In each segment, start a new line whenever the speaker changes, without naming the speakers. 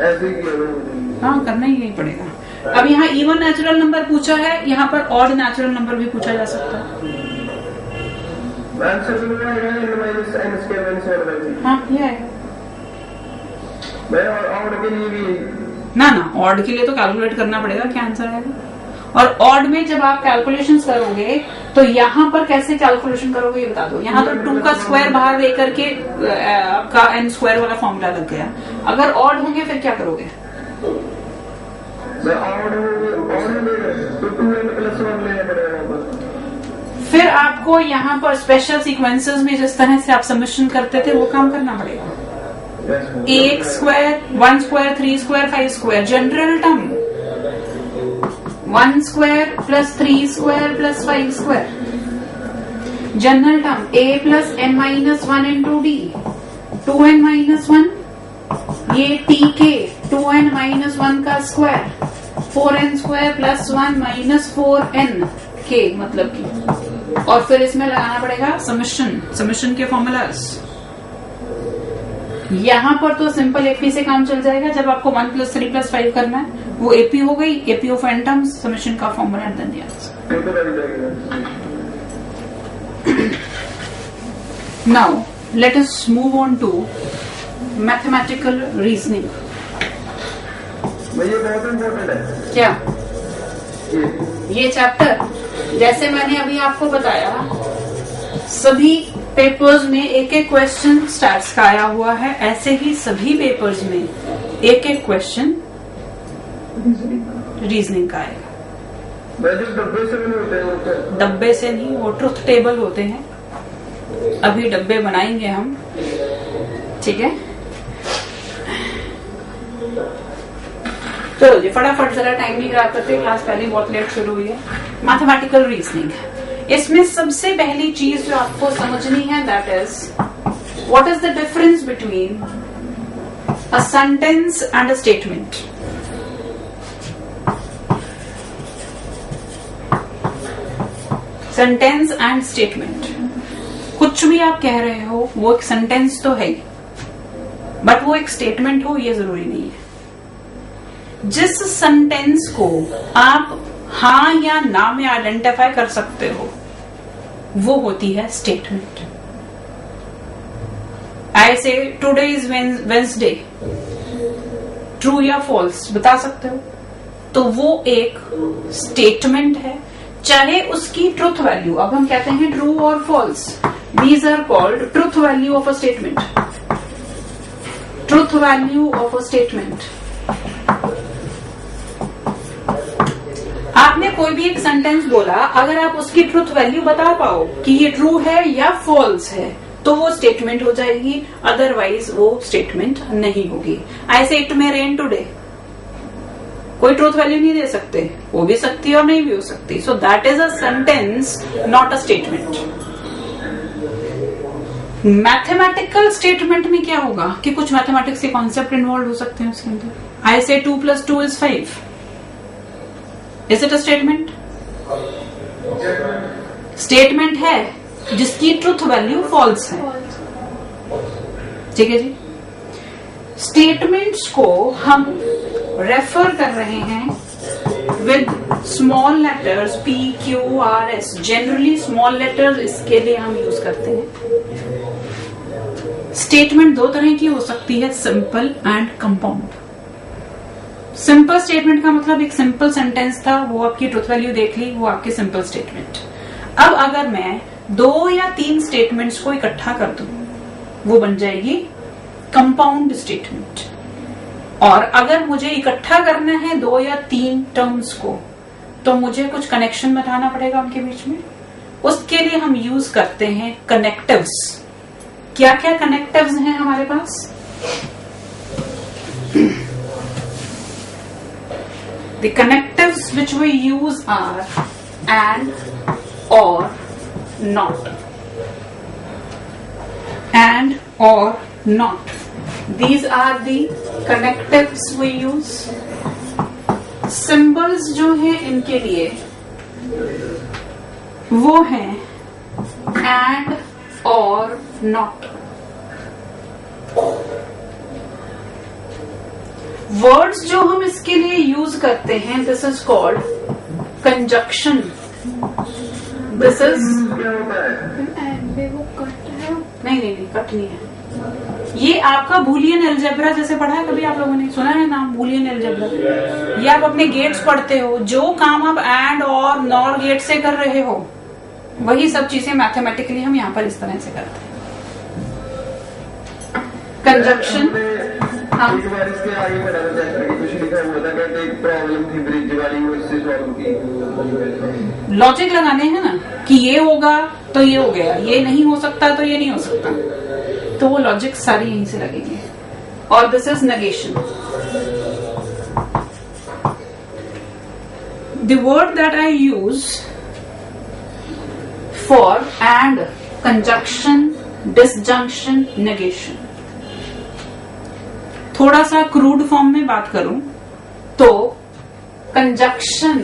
ऐसे ही
हाँ, करना ही यही पड़ेगा। अब यहाँ इवन नेचुरल नंबर पूछा है, यहाँ पर ऑड नेचुरल नंबर भी पूछा जा सकता है। हाँ, ये आएगा।
ऑड के लिए भी
ना, ऑड के लिए तो कैलकुलेट करना पड़ेगा क्या आंसर आएगा। और ऑड में जब आप कैलकुलेशंस करोगे तो यहाँ पर कैसे कैलकुलेशन करोगे ये बता दो। यहाँ तो 2 का स्क्वायर बाहर लेकर के आपका n स्क्वायर वाला फॉर्मूला लग गया। अगर ऑड होंगे फिर क्या करोगे? फिर आपको यहाँ पर स्पेशल सीक्वेंसेस में जिस तरह से आप सबमिशन करते थे वो काम करना पड़ेगा। एक square, 1 square, 3 square, 5 square, general term 1 square plus 3 square plus 5 square, general term a plus n minus 1 into D, 2n minus 1, ये t के 2n माइनस 1 का square, 4n square plus 1 minus 4n के मतलब की, और फिर इसमें लगाना पड़ेगा समेशन के फॉर्मूलाज। यहाँ पर तो सिंपल एपी से काम चल जाएगा। जब आपको 1 प्लस 3 प्लस 5 करना है वो एपी हो गई, AP of n terms, summation का formula and then the answer. Now let us move on to mathematical reasoning.
ये बहुत इम्पोर्टेंट है।
क्या ये चैप्टर, जैसे मैंने अभी आपको बताया, सभी पेपर्स में एक एक क्वेश्चन स्टैट्स का आया हुआ है, ऐसे ही सभी पेपर्स में एक एक क्वेश्चन रीजनिंग का आएगा। डब्बे से नहीं, वो ट्रुथ टेबल होते हैं। अभी डब्बे बनाएंगे हम, ठीक है। चलो जी, फटाफट जरा टाइम नहीं खराब करते, क्लास पहले बहुत लेट शुरू हुई है। मैथमेटिकल रीजनिंग, इसमें सबसे पहली चीज जो आपको समझनी है that is what is the difference between a sentence and a statement. Sentence and statement, कुछ भी आप कह रहे हो वो एक सेंटेंस तो है ही, बट वो एक स्टेटमेंट हो ये जरूरी नहीं है। जिस सेंटेंस को आप हाँ या ना में आइडेंटिफाई कर सकते हो वो होती है स्टेटमेंट। आई से टुडे इज वेंसडे, ट्रू या फॉल्स बता सकते हो, तो वो एक स्टेटमेंट है। चाहे उसकी ट्रुथ वैल्यू, अब हम कहते हैं ट्रू और false, these are called truth value of a statement. Truth value of a statement, आपने कोई भी एक सेंटेंस बोला, अगर आप उसकी ट्रुथ वैल्यू बता पाओ कि ये ट्रू है या फॉल्स है तो वो स्टेटमेंट हो जाएगी, अदरवाइज वो स्टेटमेंट नहीं होगी। ऐसे इट में रेन टुडे, कोई ट्रुथ वैल्यू नहीं दे सकते, हो भी सकती है और नहीं भी हो सकती। So that is a sentence, not a statement. Mathematical statement में क्या होगा कि कुछ मैथमेटिक्स के कॉन्सेप्ट इन्वॉल्व हो सकते हैं उसके अंदर। आई से 2 + 2 = 5, is it a statement? Statement है जिसकी ट्रुथ वैल्यू फॉल्स है, ठीक है जी। स्टेटमेंट्स को हम रेफर कर रहे हैं with small letters P, Q, R, S। Generally small letters इसके लिए हम यूज करते हैं। स्टेटमेंट दो तरह की हो सकती है, simple and compound. Simple statement का मतलब एक सिंपल सेंटेंस था, वो आपकी ट्रुथ वैल्यू देख ली, वो आपकी सिंपल स्टेटमेंट। अब अगर मैं 2 या 3 स्टेटमेंट्स को इकट्ठा कर दूं, वो बन जाएगी कंपाउंड स्टेटमेंट। और अगर मुझे इकट्ठा करना है 2 या 3 टर्म्स को, तो मुझे कुछ कनेक्शन बताना पड़ेगा उनके बीच में। उसके लिए हम यूज करते हैं कनेक्टिव्स। क्या क्या कनेक्टिव्स हैं हमारे पास? The connectives which we use are and, or, not. And, or, not. These are the connectives we use. Symbols जो हैं इनके लिए वो हैं and, or, not. वर्ड्स जो हम इसके लिए यूज करते हैं, this is called conjunction. This is
क्या होता है?
वो कट है।
नहीं, कट नहीं है। ये आपका बूलियन अलजेब्रा जैसे पढ़ा है कभी आप लोगों ने, सुना है नाम बूलियन अलजेब्रा? ये आप अपने गेट्स पढ़ते हो, जो काम आप एंड और नॉर गेट से कर रहे हो वही सब चीजें मैथमेटिकली हम यहाँ पर इस तरह से करते हैं। कंजक्शन। हाँ,
एक बार इसके आगे पढ़ा था चैप्टर की, कुछ लिखा हुआ था, कहते एक प्रॉब्लम थी ब्रिज वाली, वो इससे सॉल्व की।
लॉजिक लगाने हैं ना कि ये होगा तो ये हो गया, ये नहीं हो सकता तो ये नहीं हो सकता, तो वो लॉजिक सारी यहीं से लगेंगे। और this is negation. The word that I use for and, conjunction, disjunction, negation. थोड़ा सा क्रूड फॉर्म में बात करूं तो कंजक्शन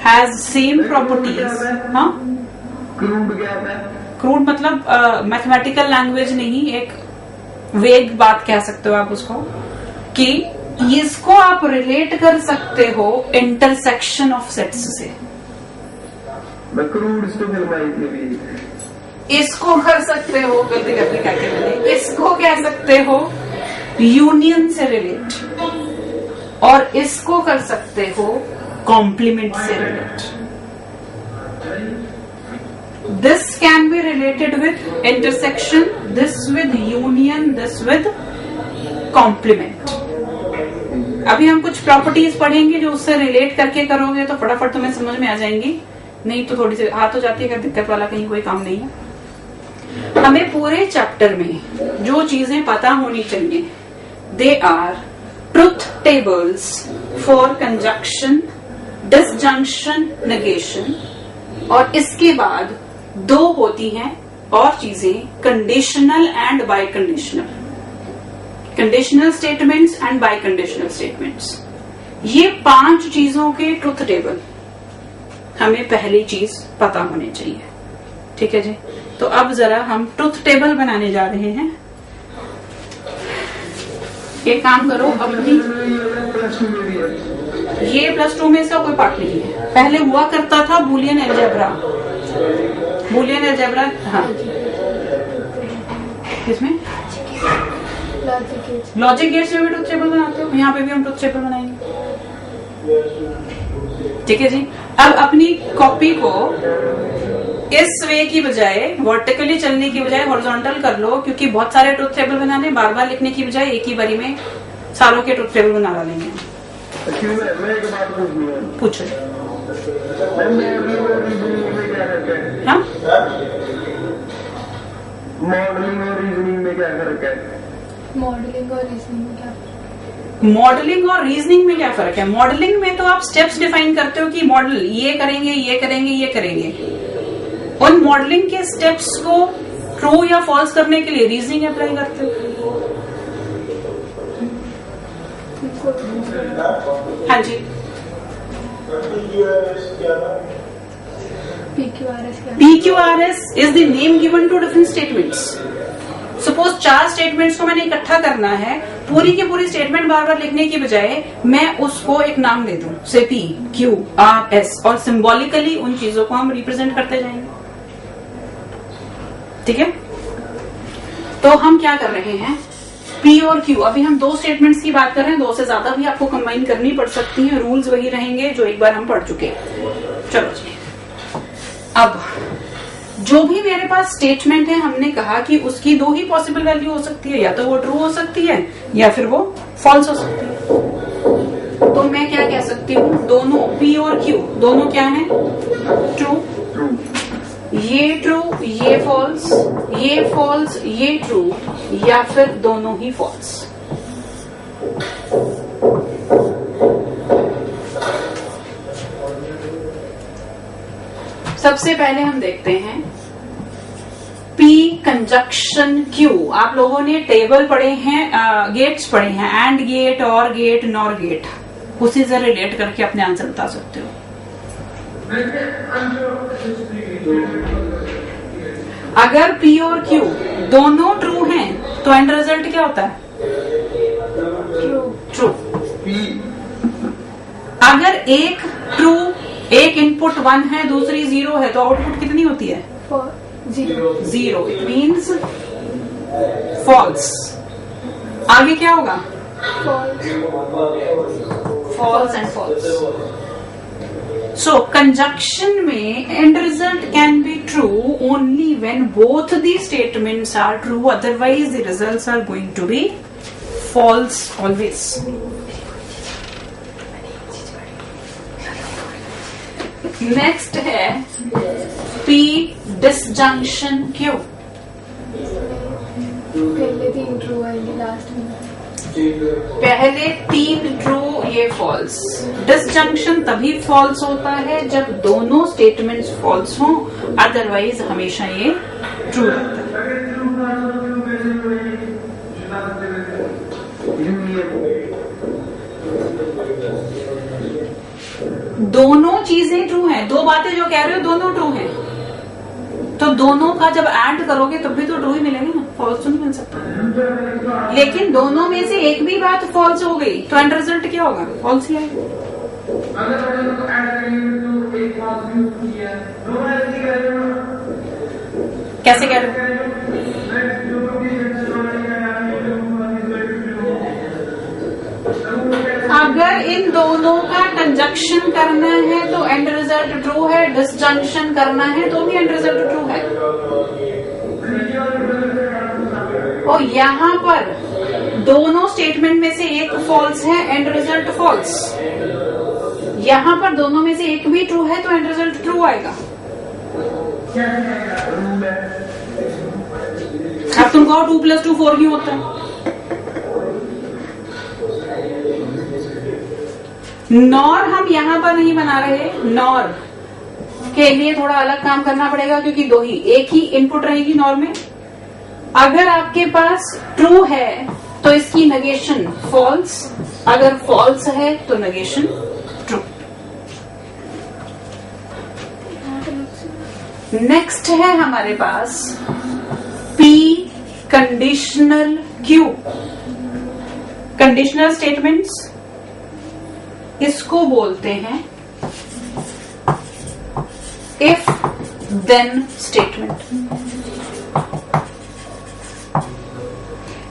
हैज सेम प्रॉपर्टीज। हाँ,
क्रूड क्या होता है?
क्रूड मतलब मैथमेटिकल लैंग्वेज नहीं, एक वेग बात कह सकते हो आप उसको, कि इसको आप रिलेट कर सकते हो इंटरसेक्शन ऑफ सेट्स से।
मैं क्रूड तो फिल्म आई थी अभी।
इसको कर सकते हो, गलती करके क्या कह मैंने, इसको कह सकते हो यूनियन से रिलेट, और इसको कर सकते हो कॉम्प्लीमेंट से relate. This can be related with intersection, this with union, this with complement. अभी हम कुछ प्रॉपर्टीज पढ़ेंगे जो उससे रिलेट करके करोगे तो फटाफट तुम्हें समझ में आ जाएंगी, नहीं तो थोड़ी सी हाथ हो जाती है, अगर दिक्कत वाला कहीं कोई काम नहीं है। हमें पूरे चैप्टर में जो चीजें पता होनी चाहिए, they R Truth tables for conjunction, disjunction, negation, और इसके बाद दो होती हैं और चीजें, conditional and bye conditional, conditional statements and bye conditional statements. ये 5 चीजों के ट्रुथ टेबल हमें पहली चीज पता होनी चाहिए। ठीक है जी, तो अब जरा हम ट्रुथ टेबल बनाने जा रहे हैं। एक काम करो, अपनी
प्लस टू में भी है।
ये +2 में इसका कोई पार्ट नहीं है, पहले हुआ करता था बूलियन अलजेब्रा। बूलियन अलजेब्रा, हाँ, किसमें? लॉजिक गेट्स में भी ट्रुथ टेबल बनाते हो, यहाँ पे भी हम ट्रुथ टेबल बनाएंगे। ठीक है जी, अब अपनी कॉपी को इस वे की बजाय, वर्टिकली चलने की बजाय हॉरिजॉन्टल कर लो, क्योंकि बहुत सारे ट्रुथ टेबल बनाने, बार बार लिखने की बजाय एक ही बारी में सारों के ट्रुथ टेबल बना लेंगे।
मैं एक बात पूछनी है।
पूछो।
मॉडलिंग और रीजनिंग में क्या फर्क है?
हाँ,
मॉडलिंग और रीजनिंग में क्या फर्क है?
मॉडलिंग और रीजनिंग में क्या?
मॉडलिंग और रीजनिंग में क्या फर्क है? मॉडलिंग में तो आप स्टेप्स डिफाइन करते हो कि मॉडल ये करेंगे, ये करेंगे, ये करेंगे। उन मॉडलिंग के स्टेप्स को ट्रू या फॉल्स करने के लिए रीजनिंग अप्लाई करते हो। हाँ जी, PQRS is the name given to different statements. Suppose 4 statements को मैंने इकट्ठा करना है, पूरी की पूरी स्टेटमेंट बार बार लिखने की बजाय मैं उसको एक नाम दे दूं, से PQRS, और सिंबॉलिकली उन चीजों को हम रिप्रेजेंट करते जाएंगे। ठीक है, तो हम क्या कर रहे हैं, P और Q। अभी हम 2 स्टेटमेंट्स की बात कर रहे हैं, 2 से ज्यादा भी आपको कंबाइन करनी पड़ सकती है, रूल्स वही रहेंगे जो एक बार हम पढ़ चुके हैं। चलो जी, अब जो भी मेरे पास स्टेटमेंट है, हमने कहा कि उसकी 2 ही पॉसिबल वैल्यू हो सकती है, या तो वो ट्रू हो सकती है या फिर वो फॉल्स हो सकती है। तो मैं क्या कह सकती हूँ, दोनों P और Q दोनों क्या है, ट्रू। ये ट्रू, ये फॉल्स, ये फॉल्स, ये ट्रू, या फिर दोनों ही फॉल्स। सबसे पहले हम देखते हैं P कंजक्शन Q। आप लोगों ने टेबल पढ़े हैं, गेट्स पढ़े हैं, एंड गेट, और गेट, नॉर गेट, उसी से रिलेट करके अपने आंसर बता सकते हो। अगर P और Q दोनों ट्रू हैं तो एंड रिजल्ट क्या होता है, ट्रू।
P
अगर एक ट्रू, एक इनपुट 1 है दूसरी 0 है तो आउटपुट कितनी होती है? 0. It means false. आगे क्या होगा? False and false. So conjunction में and result can be true only when both the statements are true, otherwise the results are going to be false always. Next है P disjunction Q.
पहले 3 true आएंगे last में.
पहले 3 true, ये false. Disjunction तभी false होता है जब दोनों स्टेटमेंट्स फॉल्स हों, अदरवाइज हमेशा ये ट्रू रहता है. दोनों चीजें ट्रू हैं. दो बातें जो कह रहे हो दोनों ट्रू हैं, तो दोनों का जब ऐड करोगे तब भी तो ट्रू ही मिलेगा ना, फॉल्स तो नहीं मिल सकता. लेकिन दोनों में से एक भी बात फॉल्स हो गई तो एंड रिजल्ट क्या होगा? फॉल्स ही आएगा. कैसे कह रहे हो? अगर इन दोनों का कंजक्शन करना है तो एंड रिजल्ट ट्रू है, डिसजंक्शन करना है तो भी एंड रिजल्ट ट्रू है. और यहाँ पर दोनों स्टेटमेंट में से एक फॉल्स है, एंड रिजल्ट फॉल्स. यहाँ पर दोनों में से एक भी ट्रू है तो एंड रिजल्ट ट्रू आएगा. अब तुम कहो 2 + 2 4 क्यों होता है? नॉर हम यहाँ पर नहीं बना रहे. नॉर के लिए थोड़ा अलग काम करना पड़ेगा क्योंकि दो ही, एक ही इनपुट रहेगी नॉर में. अगर आपके पास ट्रू है तो इसकी नेगेशन फॉल्स, अगर फॉल्स है तो नेगेशन ट्रू. नेक्स्ट है हमारे पास P conditional Q. Conditional statements इसको बोलते हैं if then statement.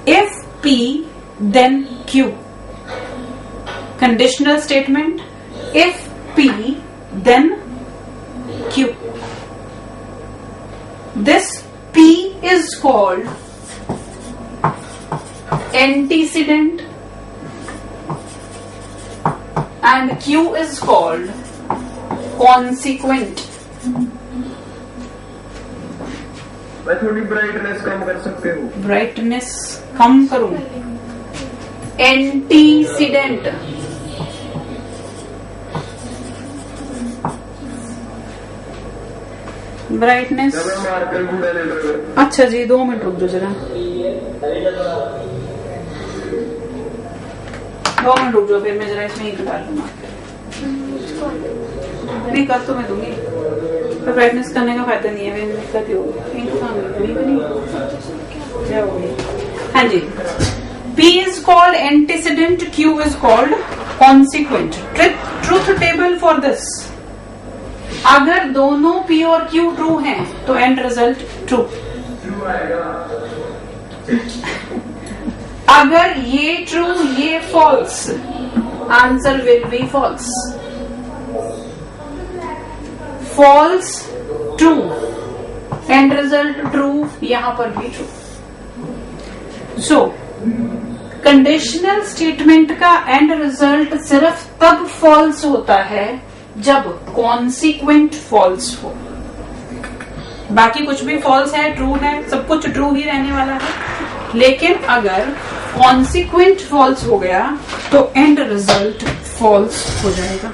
If P then Q. Conditional statement if P then Q. This P is called antecedent and Q is called consequent.
मैं थोड़ी brightness कम कर सकते हो?
ब्राइटनेस कम करूं? एंटीसीडेंट. ब्राइटनेस.
मार्कर बूढ़ा ले लो.
अच्छा जी 2 मिनट रुक दो जरा. 2 मिनट रुक जाओ, फिर मैं जरा इसमें ही निकाल लूंगा. नहीं कर तो मैं दूंगी, तो ब्राइटनेस करने का फायदा नहीं है. मैं दिक्कत ही होगी. हाँ जी. P is called antecedent, Q is called consequent. Truth table for this. अगर दोनों P और Q ट्रू हैं तो एंड रिजल्ट ट्रू. अगर ये ट्रू ये false, answer will be false. False true, end result true, यहां पर भी ट्रू. सो कंडीशनल स्टेटमेंट का एंड रिजल्ट सिर्फ तब फॉल्स होता है जब कॉन्सिक्वेंट फॉल्स हो. बाकी कुछ भी फॉल्स है, ट्रू है, सब कुछ ट्रू ही रहने वाला है. लेकिन अगर कॉन्सिक्वेंट फॉल्स हो गया तो एंड रिजल्ट फॉल्स हो जाएगा.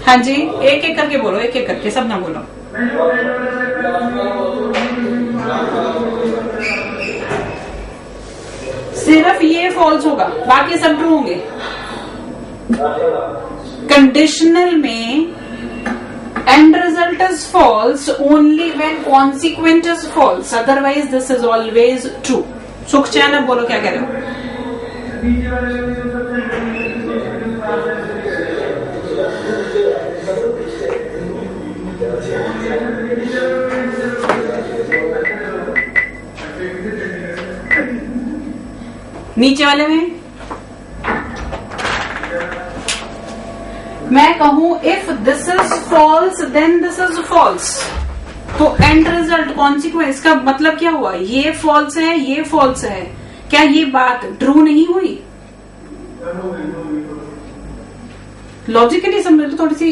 हाँ जी, एक एक करके बोलो, एक एक करके, सब ना बोलो. सिर्फ ये फॉल्स होगा, बाकी सब ट्रू होंगे. कंडीशनल में and result is false only when consequent is false, otherwise this is always true. सुख चैन, अब बोलो क्या कह रहे हो। नीचे वाले में मैं कहूं if this is false then this is false, तो एंड रिजल्ट कॉन्सिक्वेंस का मतलब क्या हुआ, ये फॉल्स है ये फॉल्स है, क्या ये बात ट्रू नहीं हुई। लॉजिकली समझ लो थोड़ी सी।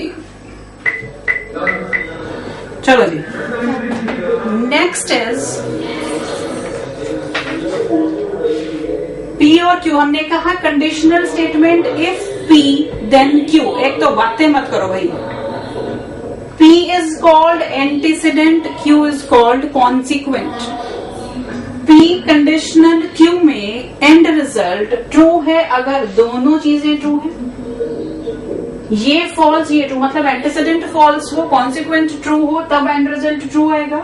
चलो जी, नेक्स्ट इज पी और क्यू। हमने कहा conditional statement if P then Q. एक तो बातें मत करो भाई। P is called antecedent, Q is called consequent. P conditional Q में एंड रिजल्ट ट्रू है अगर दोनों चीजें ट्रू है। ये फॉल्स ये ट्रू, मतलब एंटीसीडेंट फॉल्स हो कॉन्सिक्वेंट ट्रू हो तब एंड रिजल्ट ट्रू आएगा।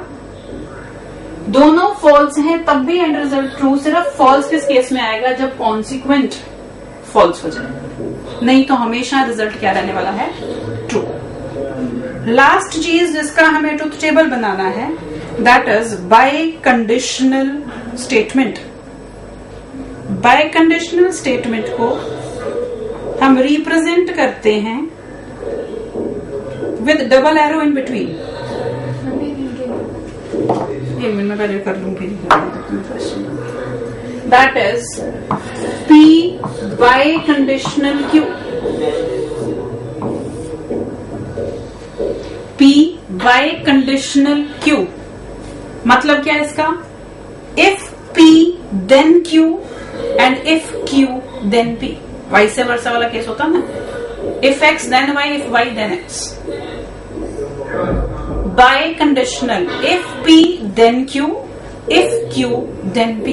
दोनों फॉल्स हैं तब भी एंड रिजल्ट ट्रू। सिर्फ फॉल्स किस केस में आएगा, जब कॉन्सिक्वेंट फॉल्स हो जाए, नहीं तो हमेशा रिजल्ट क्या रहने वाला है, ट्रू। लास्ट चीज जिसका हमें ट्रुथ टेबल बनाना है that is biconditional statement. Biconditional statement को हम रिप्रेजेंट करते हैं with double arrow in between. एक मिनट में पहले कर लूंगी। That is P biconditional Q। P biconditional Q मतलब क्या है इसका, if P then Q and if Q then P। Vice versa वाला केस होता ना, if X then Y, if Y then X। Biconditional if P then Q, if Q then P।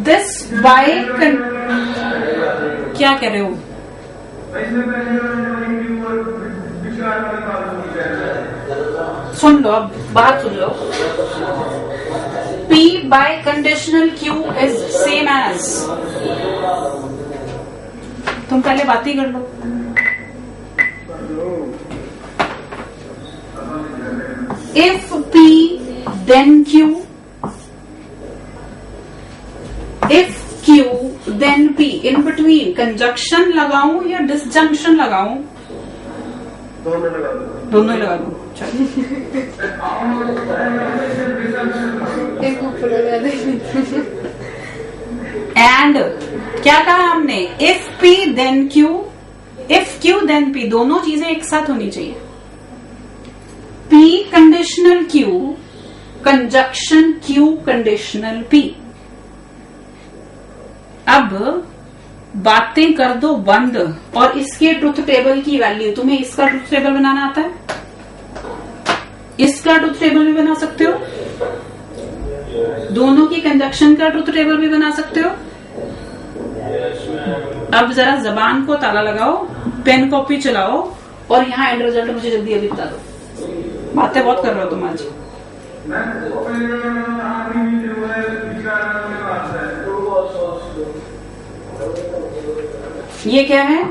This bi क्या कह रहे हो, सुन लो, अब बात सुन लो। P by conditional Q is same as, तुम पहले बात ही कर लो। If P then Q, if Q then P, in between conjunction लगाऊं या डिसजंक्शन लगाऊं, दोनों लगा दो। एंड क्या कहा हमने, if P then Q, if Q then P, दोनों चीजें एक साथ होनी चाहिए। P conditional Q, conjunction Q conditional P। अब बातें कर दो बंद और इसके ट्रुथ टेबल की वैल्यू, तुम्हें इसका ट्रुथ टेबल बनाना आता है, इसका ट्रुथ टेबल भी बना सकते हो, दोनों की कंजक्शन का ट्रुथ टेबल भी बना सकते हो। अब जरा जबान को ताला लगाओ, पेन कॉपी चलाओ और यहाँ एंड रिजल्ट मुझे जल्दी अभी बता दो। बातें बहुत कर रहे हो तुम आज। ये क्या है,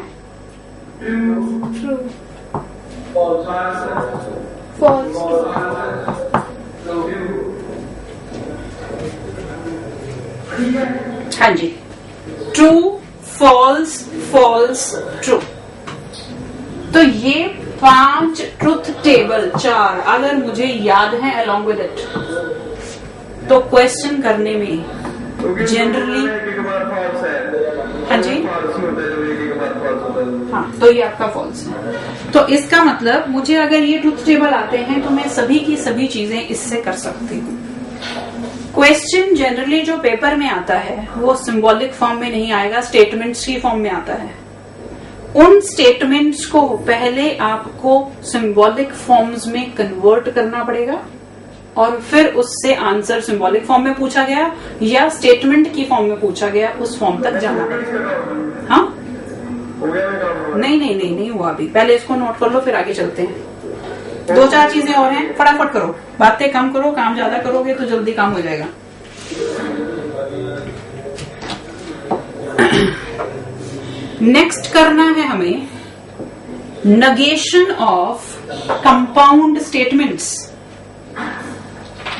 ट्रू, फॉल्स,
हाँ जी, ट्रू फॉल्स फॉल्स ट्रू। तो ये 5 ट्रुथ टेबल, 4 अगर मुझे याद है अलोंग विद इट, तो क्वेश्चन करने में जनरली, हाँ जी, हाँ, तो ये आपका फॉल्स है। तो इसका मतलब मुझे अगर ये ट्रुथ टेबल आते हैं तो मैं सभी की सभी चीजें इससे कर सकती हूँ। क्वेश्चन जनरली जो पेपर में आता है वो सिंबॉलिक फॉर्म में नहीं आएगा, स्टेटमेंट्स की फॉर्म में आता है। उन स्टेटमेंट्स को पहले आपको सिंबॉलिक फॉर्म्स में कन्वर्ट करना पड़ेगा और फिर उससे आंसर सिंबॉलिक फॉर्म में पूछा गया या स्टेटमेंट की फॉर्म में पूछा गया, उस फॉर्म तक जाना पड़ेगा। हाँ, नहीं हुआ अभी, पहले इसको नोट कर लो फिर आगे चलते हैं। 2-4 चीजें और हैं, फटाफट करो, बातें कम करो, काम ज्यादा करोगे तो जल्दी काम हो जाएगा। नेक्स्ट करना है हमें negation ऑफ कंपाउंड स्टेटमेंट्स।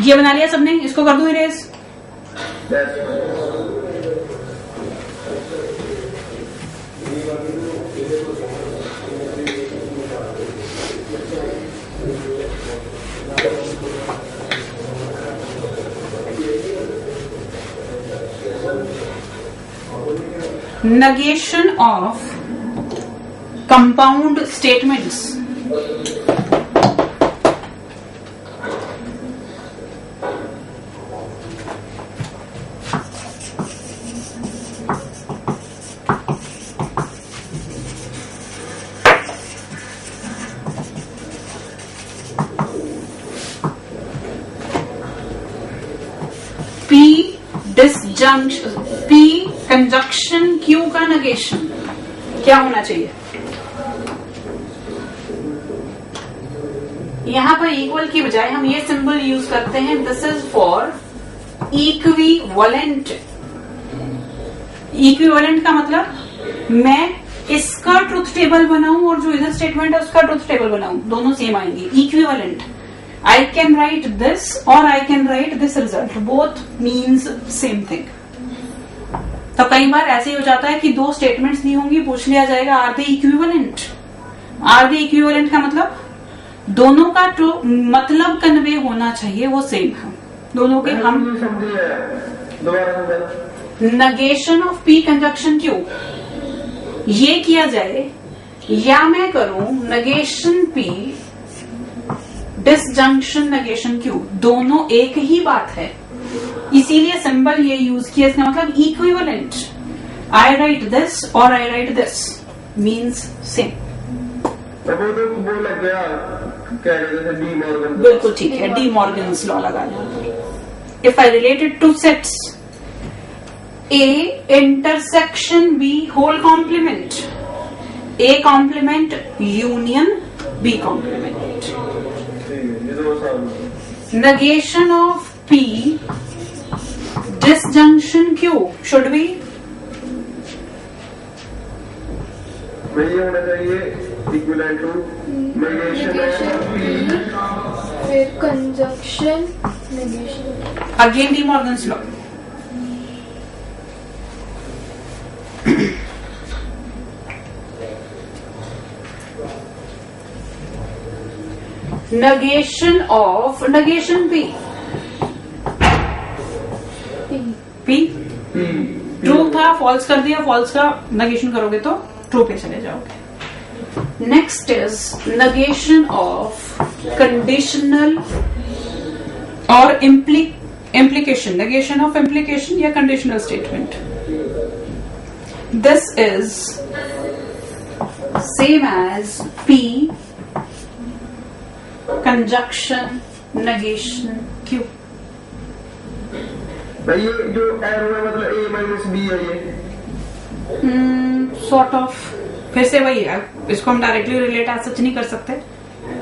ये बना लिया सबने, इसको कर दूं erase. negation of compound statements। P conjunction Q का negation क्या होना चाहिए? यहां पर इक्वल की बजाय हम ये सिंबल यूज करते हैं, this is for equivalent. Equivalent का मतलब मैं इसका ट्रुथ टेबल बनाऊं और जो इधर स्टेटमेंट है उसका ट्रुथ टेबल बनाऊं, दोनों सेम आएंगे। Equivalent, I can write this or I can write this result, both means same thing। तो कई बार ऐसे ही हो जाता है कि दो स्टेटमेंट्स दी होंगी, पूछ लिया जाएगा are they equivalent. Are they equivalent का मतलब दोनों का मतलब कन्वे होना चाहिए, वो सेम है दोनों के। हम negation of P conjunction Q ये किया जाए, या मैं करूं negation P disjunction negation Q, दोनों एक ही बात है, इसीलिए सिंबल ये यूज किया। इसका मतलब इक्विवेलेंट, आई राइट दिस और आई राइट दिस मीन्स सेम।
वो लग गया क्या कहते हैं, डी मॉर्गन।
बिल्कुल ठीक है, डी मॉर्गन्स लॉ लगाना। If I related to sets A intersection B whole complement, A complement union B complement. negation of P disjunction Q should be
वही होना चाहिए, equivalent to negation of P
फिर conjunction negation,
again De Morgan's law। negation P true था, false कर दिया, false का negation करोगे तो ट्रू पे चले जाओगे। Next is negation of conditional और implication, negation of implication या conditional statement। this is same as P conjunction negation Q।
भाई ये जो एरो है मतलब A माइनस B है ये
सॉर्ट ऑफ, फिर से वही है, इसको हम डायरेक्टली रिलेट आज सच नहीं कर सकते,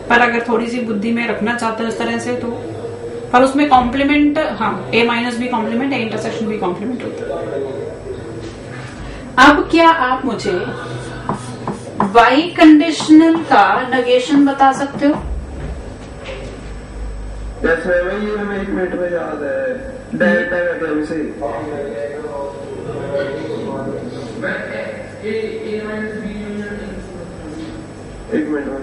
पर अगर थोड़ी सी बुद्धि में रखना चाहते हैं इस तरह से तो, पर उसमें कॉम्प्लीमेंट, हाँ A minus B complement, A intersection B complement होता है। अब क्या आप मुझे बाई कंडीशनल का negation बता सकते हो?
जैसे भाई ये हमें 1 मिनट में याद है, डायरेक्ट है टाइम से एक मिनट में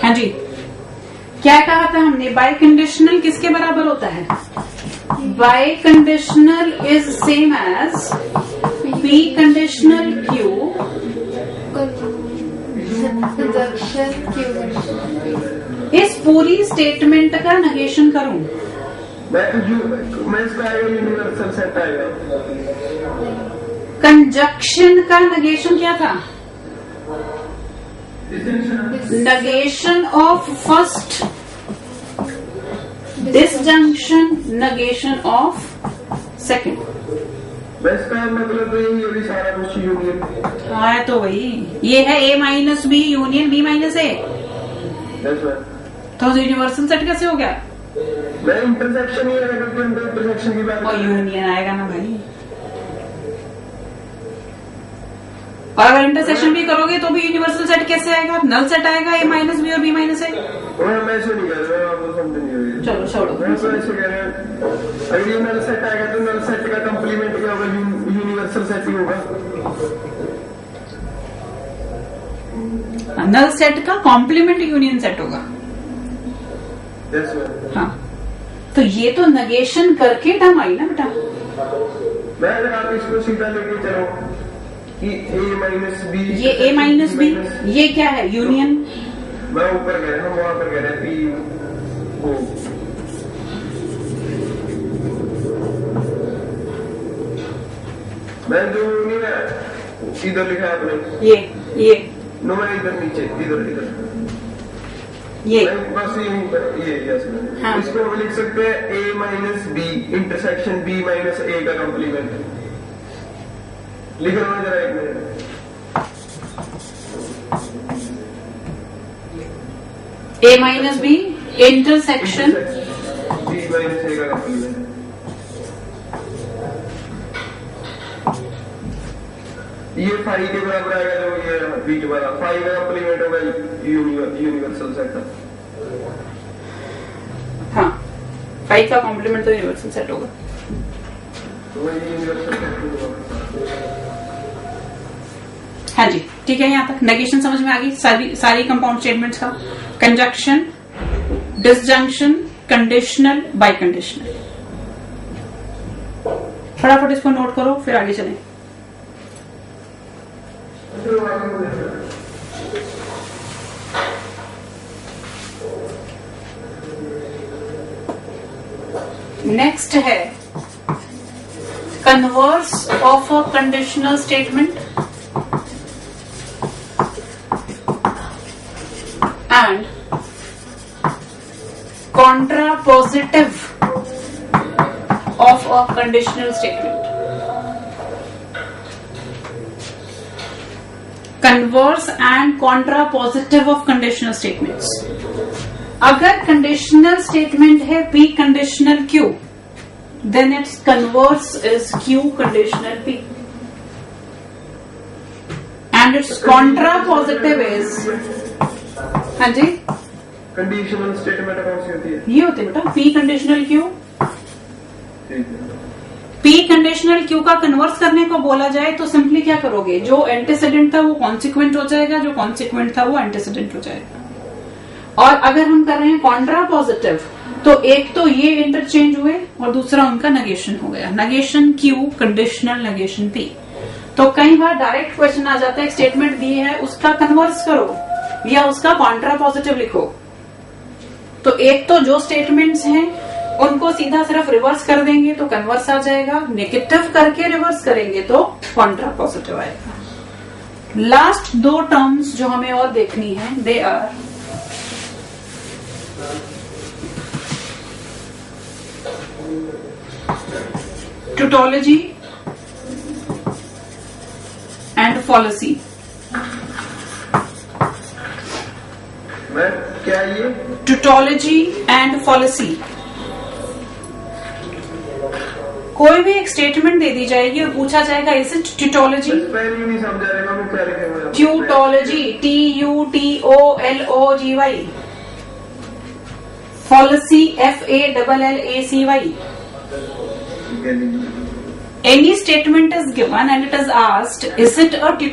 हाँ जी, क्या कहा था हमने? बाई कंडीशनल किसके बराबर होता है? Biconditional is same as B conditional Q
conjunction Q।
इस पूरी स्टेटमेंट का negation करूं,
मैं इसका यूनिवर्सल सेट आएगा।
कंजक्शन का negation क्या था? negation of first disjunction, negation of second.
बस का मतलब ये भी सारा कुछ यूनियन।
हाँ तो वही ये है A minus B union B minus A। तो यूनिवर्सल सेट कैसे हो गया?
मैं इंटरसेक्शन ही इंटरसेक्शन की बात
और यूनियन आएगा ना भाई। और अगर इंटरसेक्शन भी करोगे तो भी यूनिवर्सल सेट कैसे आएगा? नल सेट आएगा A माइनस बी और B माइनस A।
मैं ऐसे नहीं कह रहा, आपको समझ नहीं होगी।
चलो छोड़ो।
मैं तो ऐसे कह रहा हूँ, अगर ये नल सेट आएगा तो नल सेट का कंप्लीमेंट क्या होगा? यूनिवर्सल सेट ही होगा।
नल सेट का कॉम्प्लीमेंट यूनियन सेट होगा।
Yes, ma'am.
हाँ तो ये तो नेगेशन करके टर्म आई ना बेटा।
मैं अगर आप इसको सीधा लेके चलो कि A माइनस बी,
ये A माइनस बी ये क्या है? यूनियन।
मैं ऊपर कह रहा हूँ, वहां पर कह रहे हैं P O। मैं जो यूनियन है इधर लिखा है आपने,
ये
नो मैं इधर नीचे इधर
ये
बस यहीं पर ये
हाँ।
इसको हम लिख सकते हैं A minus B intersection B minus A का कॉम्प्लीमेंट। लिख रहा हूँ जरा एक minute.
A minus B intersection
B minus A का कॉम्प्लीमेंट। ये फाई के बराबर आएगा जो ये बीच वाला फाई का कॉम्प्लीमेंट होगा यूनिवर्सल सेट का।
हाँ 5 का कॉम्प्लीमेंट तो यूनिवर्सल सेट होगा।
तो वही यूनिवर्सल सेट होगा।
हाँ जी ठीक है। यहाँ तक नेगेशन समझ में आ गई सारी कंपाउंड स्टेटमेंट्स का। Conjunction, disjunction, conditional, by conditional. फटाफट इसको नोट करो फिर आगे चलें। नेक्स्ट है converse of a conditional statement and contrapositive of a conditional statement. Converse and contrapositive of conditional statements. अगर conditional statement है P conditional Q, then its converse is Q conditional P. And its contrapositive is, हाँ जी,
conditional statement कौन सी होती है?
ये होते हैं बेटा P कंडीशनल Q।
ठीक है।
P कंडीशनल Q का कन्वर्स करने को बोला जाए तो सिंपली क्या करोगे? जो एंटीसीडेंट था वो कॉन्सिक्वेंट हो जाएगा, जो कॉन्सिक्वेंट था वो एंटीसीडेंट हो जाएगा। और अगर हम कर रहे हैं कॉन्ट्रा पॉजिटिव तो एक तो ये इंटरचेंज हुए और दूसरा उनका नेगेशन हो गया। Negation Q conditional negation P। तो कई बार डायरेक्ट क्वेश्चन आ जाता है, एक स्टेटमेंट दी है उसका कन्वर्स करो या उसका कॉन्ट्रा पॉजिटिव लिखो। तो एक तो जो स्टेटमेंट्स हैं उनको सीधा सिर्फ रिवर्स कर देंगे तो कन्वर्स आ जाएगा, नेगेटिव करके रिवर्स करेंगे तो कॉन्ट्रा पॉजिटिव आएगा। लास्ट दो टर्म्स जो हमें और देखनी है they are tautology and fallacy.
क्या ये?
Tautology and fallacy. कोई भी एक स्टेटमेंट दे दी जाएगी और पूछा जाएगा इज इट ट्यूटोलॉजी?
नहीं समझा रहे मैं क्या लिखूंगा।
Tautology TUTOLOGY। फॉलिसी FALLACY। Any statement is given and it is asked, is it a tautology?